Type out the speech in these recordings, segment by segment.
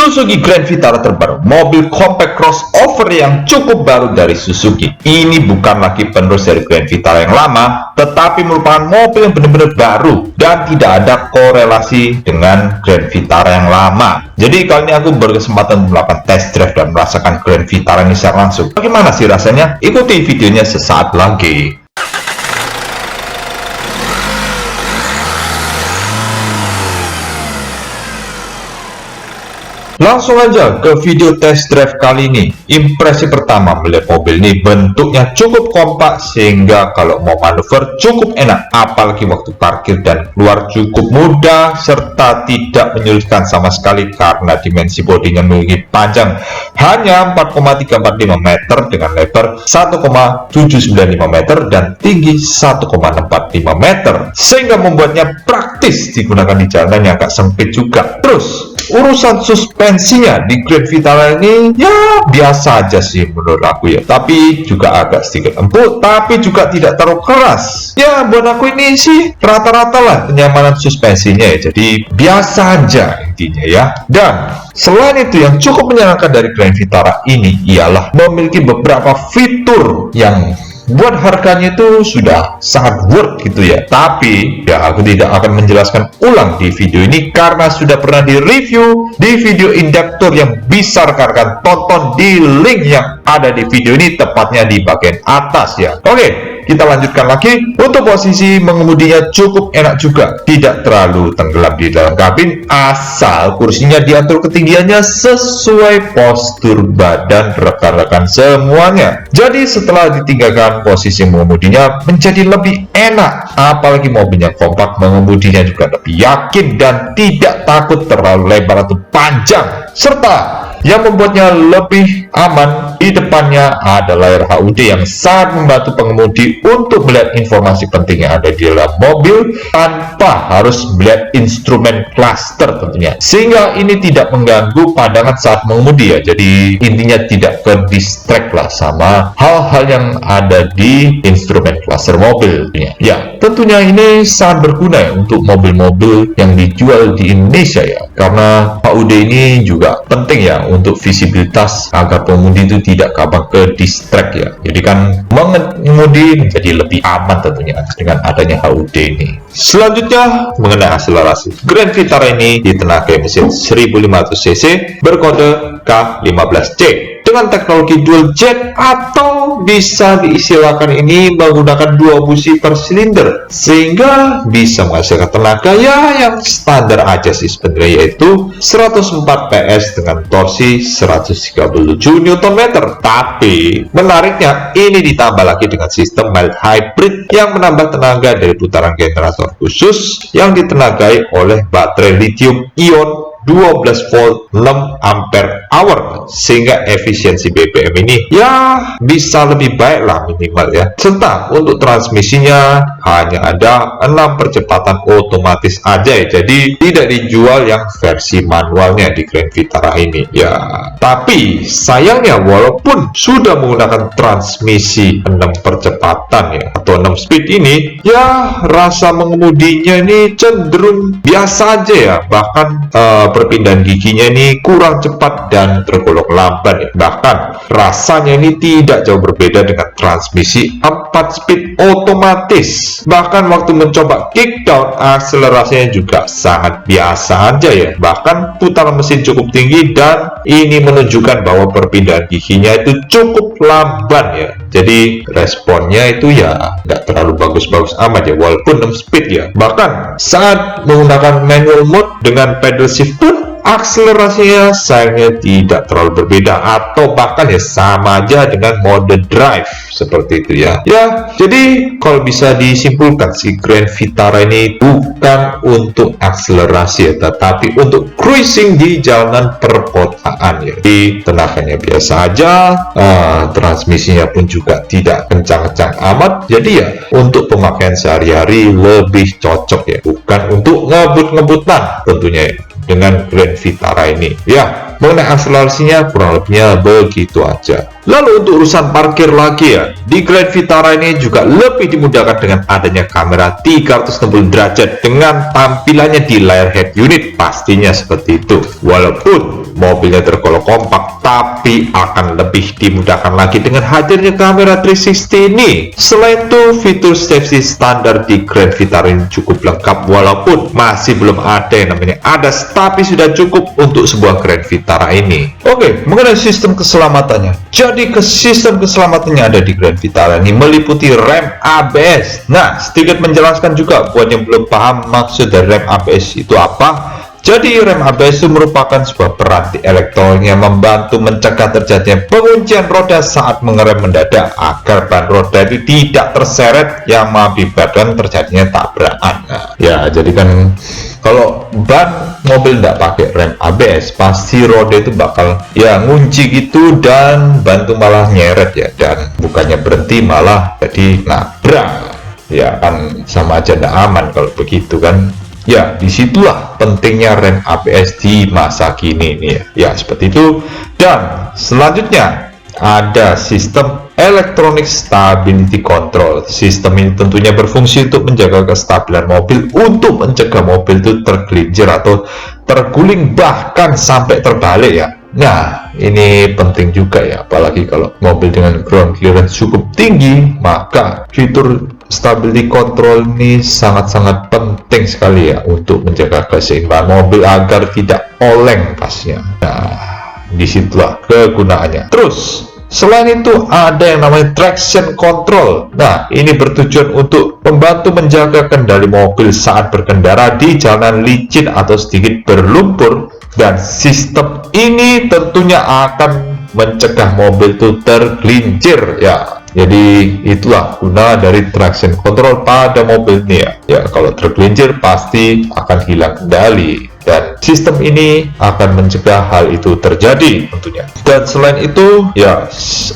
Suzuki Grand Vitara terbaru, mobil compact crossover yang cukup baru dari Suzuki. Ini bukan lagi penerus dari Grand Vitara yang lama, tetapi merupakan mobil yang benar-benar baru dan tidak ada korelasi dengan Grand Vitara yang lama. Jadi kali ini aku berkesempatan melakukan test drive dan merasakan Grand Vitara ini secara langsung. Bagaimana sih rasanya? Ikuti videonya sesaat lagi. Langsung aja ke video test drive kali ini. Impresi pertama melihat mobil ini, bentuknya cukup kompak sehingga kalau mau manuver cukup enak, apalagi waktu parkir dan keluar cukup mudah serta tidak menyulitkan sama sekali karena dimensi bodinya memiliki panjang hanya 4,345 meter dengan lebar 1,795 meter dan tinggi 1,645 meter sehingga membuatnya praktis digunakan di jalanan yang agak sempit juga. Terus urusan suspensinya di Grand Vitara ini ya biasa aja sih menurut aku ya, tapi juga agak sedikit empuk tapi juga tidak terlalu keras ya. Buat aku ini sih rata-rata lah kenyamanan suspensinya ya, jadi biasa aja intinya ya. Dan selain itu yang cukup menyenangkan dari Grand Vitara ini ialah memiliki beberapa fitur yang buat harganya itu sudah sangat worth gitu ya. Tapi ya aku tidak akan menjelaskan ulang di video ini karena sudah pernah di review di video induktor yang bisa rekan-rekan tonton di link yang ada di video ini, tepatnya di bagian atas ya. Oke, kita lanjutkan lagi. Untuk posisi mengemudinya cukup enak juga, tidak terlalu tenggelam di dalam kabin asal kursinya diatur ketinggiannya sesuai postur badan rekan-rekan semuanya. Jadi setelah ditinggalkan posisi mengemudinya menjadi lebih enak, apalagi mobilnya kompak, mengemudinya juga lebih yakin dan tidak takut terlalu lebar atau panjang. Serta yang membuatnya lebih aman, di depannya ada layar HUD yang sangat membantu pengemudi untuk melihat informasi penting yang ada di dalam mobil tanpa harus melihat instrumen cluster tentunya, sehingga ini tidak mengganggu pandangan saat mengemudi ya. Jadi intinya tidak ke distract lah sama hal-hal yang ada di instrumen cluster mobil ya. Tentunya ini sangat berguna ya untuk mobil-mobil yang dijual di Indonesia ya, karena HUD ini juga penting ya untuk visibilitas agar pengemudi itu tidak gampang ke distract ya. Jadi kan mengemudi menjadi lebih aman tentunya dengan adanya HUD ini. Selanjutnya mengenai akselerasi, Grand Vitara ini ditenagai mesin 1500 cc berkode K15C dengan teknologi dual jet, atau bisa diistilahkan ini menggunakan 2 busi per silinder sehingga bisa menghasilkan tenaga ya yang standar aja sih sebenarnya, yaitu 104 PS dengan torsi 137 Nm. Tapi menariknya ini ditambah lagi dengan sistem mild hybrid yang menambah tenaga dari putaran generator khusus yang ditenagai oleh baterai lithium ion 12 volt 6 ampere hour sehingga efisiensi BBM ini ya bisa lebih baik lah minimal ya. Serta untuk transmisinya hanya ada 6 percepatan otomatis aja ya, jadi tidak dijual yang versi manualnya di Grand Vitara ini ya. Tapi sayangnya walaupun sudah menggunakan transmisi 6 percepatan ya atau 6 speed ini ya, rasa mengemudinya ini cenderung biasa aja ya. Bahkan perpindahan giginya ini kurang cepat dan tergolong lamban ya. Bahkan rasanya ini tidak jauh berbeda dengan transmisi 4 speed otomatis. Bahkan waktu mencoba kickdown, akselerasinya juga sangat biasa aja ya. Bahkan putaran mesin cukup tinggi dan ini menunjukkan bahwa perpindahan giginya itu cukup lamban ya. Jadi responnya itu ya nggak terlalu bagus-bagus amat ya, walaupun 6 speed ya. Bahkan saat menggunakan manual mode dengan pedal shift pun akselerasinya sayangnya tidak terlalu berbeda atau bahkan ya sama aja dengan mode drive seperti itu ya. Jadi kalau bisa disimpulkan si Grand Vitara ini bukan untuk akselerasi ya, tetapi untuk cruising di jalanan perkotaan ya. Jadi tenaganya biasa aja, transmisinya pun juga tidak kencang-kencang amat. Jadi ya untuk pemakaian sehari-hari lebih cocok ya, bukan untuk ngebut-ngebutan tentunya ya dengan Grand Vitara ini ya. Mengenai akselerasinya kurang lebihnya begitu aja. Lalu untuk urusan parkir lagi ya, di Grand Vitara ini juga lebih dimudahkan dengan adanya kamera 360 derajat dengan tampilannya di layar head unit, pastinya seperti itu. Walaupun mobilnya tergolong kompak, tapi akan lebih dimudahkan lagi dengan hadirnya kamera 360 ini. Selain itu, fitur safety standar di Grand Vitara ini cukup lengkap, walaupun masih belum ada yang namanya ADAS, tapi sudah cukup untuk sebuah Grand Vitara ini. Oke, mengenai sistem keselamatannya. Jadi sistem keselamatannya ada di Grand Vitara ini meliputi rem ABS. Nah, sedikit menjelaskan juga buat yang belum paham maksud dari rem ABS itu apa. Jadi rem ABS itu merupakan sebuah peranti elektronik yang membantu mencegah terjadinya penguncian roda saat mengerem mendadak agar ban roda itu tidak terseret yang mengakibatkan terjadinya tabrakan. Nah, ya jadi kan kalau ban mobil tidak pakai rem ABS, pasti roda itu bakal ya ngunci gitu dan ban tuh malah nyeret ya, dan bukannya berhenti malah jadi nabrak. Ya kan sama aja tidak aman kalau begitu kan. Ya, disitulah pentingnya rem ABS di masa kini nih ya. Ya, seperti itu. Dan selanjutnya ada sistem Electronic Stability Control. Sistem ini tentunya berfungsi untuk menjaga kestabilan mobil, untuk mencegah mobil itu tergelincir atau terguling bahkan sampai terbalik ya. Nah, ini penting juga ya, apalagi kalau mobil dengan ground clearance cukup tinggi, maka fitur stability control ini sangat-sangat penting sekali ya untuk menjaga keseimbangan mobil agar tidak oleng pasnya. Nah, disitulah kegunaannya. Terus selain itu ada yang namanya traction control. Nah, ini bertujuan untuk membantu menjaga kendali mobil saat berkendara di jalanan licin atau sedikit berlumpur, dan sistem ini tentunya akan mencegah mobil itu tergelincir ya. Jadi itulah guna dari traction control pada mobil ini ya. Ya, kalau tergelincir pasti akan hilang kendali, dan sistem ini akan mencegah hal itu terjadi tentunya. Dan selain itu ya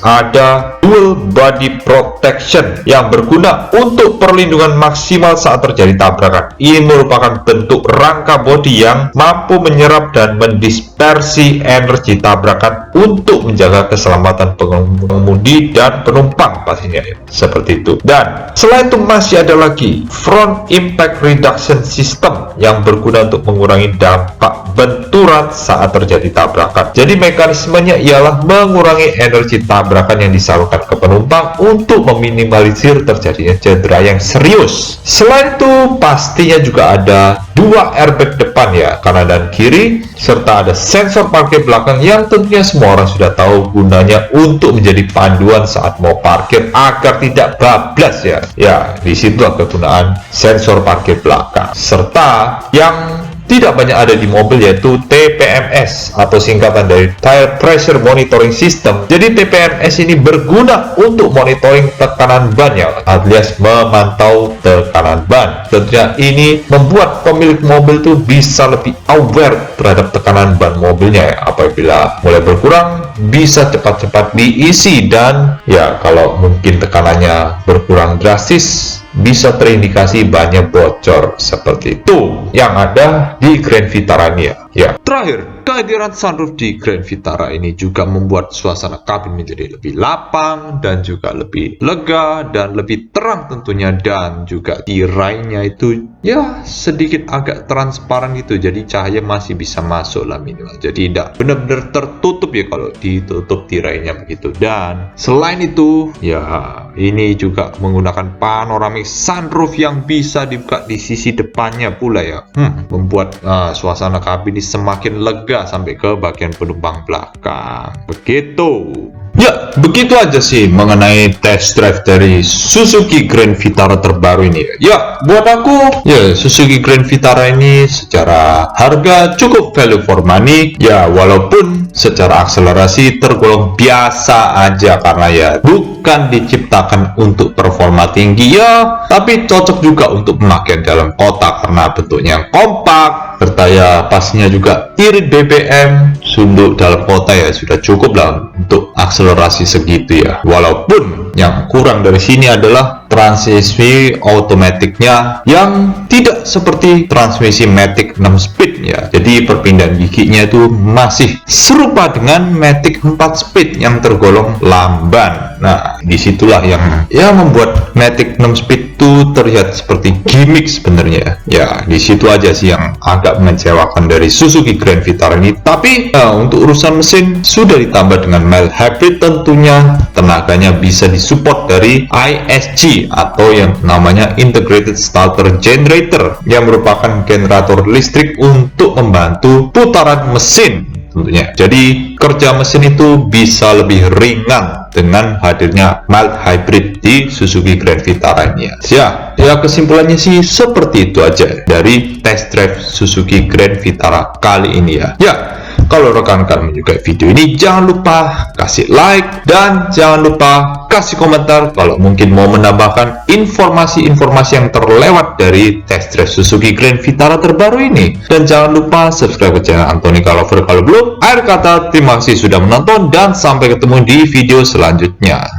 ada dual body protection yang berguna untuk perlindungan maksimal saat terjadi tabrakan. Ini merupakan bentuk rangka bodi yang mampu menyerap dan mendispersi energi tabrakan untuk menjaga keselamatan pengemudi dan penumpang pastinya ya. Seperti itu. Dan selain itu masih ada lagi front impact reduction system yang berguna untuk mengurangi dampak benturan saat terjadi tabrakan. Jadi mekanismenya ialah mengurangi energi tabrakan yang disalurkan ke penumpang untuk meminimalisir terjadinya cedera yang serius. Selain itu pastinya juga ada dua airbag depan ya, kanan dan kiri, serta ada sensor parkir belakang yang tentunya semua orang sudah tahu gunanya untuk menjadi panduan saat mau parkir agar tidak bablas ya. Ya, disitulah kegunaan sensor parkir belakang. Serta yang tidak banyak ada di mobil yaitu TPMS atau singkatan dari Tire Pressure Monitoring System. Jadi TPMS ini berguna untuk monitoring tekanan ban ya, alias memantau tekanan ban. Tentunya ini membuat pemilik mobil itu bisa lebih aware terhadap tekanan ban mobilnya ya. Apabila mulai berkurang, bisa cepat-cepat diisi, dan ya kalau mungkin tekanannya berkurang drastis, bisa terindikasi banyak bocor. Seperti itu yang ada di Grand Vitara ini ya. Terakhir, kehadiran sunroof di Grand Vitara ini juga membuat suasana kabin menjadi lebih lapang dan juga lebih lega dan lebih terang tentunya, dan juga tirainya itu ya sedikit agak transparan gitu, jadi cahaya masih bisa masuk lah minimal, jadi tidak benar-benar tertutup ya kalau ditutup tirainya begitu. Dan selain itu ya ini juga menggunakan panoramic sunroof yang bisa dibuka di sisi depannya pula ya, membuat suasana kabin ini semakin lega sampai ke bagian penumpang belakang. Begitu. Ya, begitu aja sih mengenai test drive dari Suzuki Grand Vitara terbaru ini. Ya, buat aku, ya Suzuki Grand Vitara ini secara harga cukup value for money. Ya, walaupun secara akselerasi tergolong biasa aja karena ya bukan diciptakan untuk performa tinggi ya, tapi cocok juga untuk pemakaian dalam kota karena bentuknya yang kompak, serta ya pastinya juga irit BBM untuk dalam kota ya sudah cukup lah untuk akselerasi segitu ya. Walaupun yang kurang dari sini adalah transmisi otomatiknya yang tidak seperti transmisi Matic 6 speed ya. Jadi perpindahan giginya itu masih serupa dengan Matic 4 speed yang tergolong lamban. Nah, disitulah yang membuat Matic 6 speed itu itu terlihat seperti gimmick sebenarnya. Ya, di situ aja sih yang agak mengecewakan dari Suzuki Grand Vitara ini. Tapi untuk urusan mesin sudah ditambah dengan mild hybrid, tentunya tenaganya bisa disupport dari ISG atau yang namanya Integrated Starter Generator, yang merupakan generator listrik untuk membantu putaran mesin tentunya. Jadi kerja mesin itu bisa lebih ringan dengan hadirnya mild hybrid di Suzuki Grand Vitara ini ya. Ya, kesimpulannya sih seperti itu aja dari test drive Suzuki Grand Vitara kali ini ya. Ya, kalau rekan-rekan menyukai video ini, jangan lupa kasih like dan jangan lupa kasih komentar kalau mungkin mau menambahkan informasi-informasi yang terlewat dari test drive Suzuki Grand Vitara terbaru ini. Dan jangan lupa subscribe ke channel Anthony Car Lover kalau belum. Akhir kata, terima kasih sudah menonton dan sampai ketemu di video selanjutnya.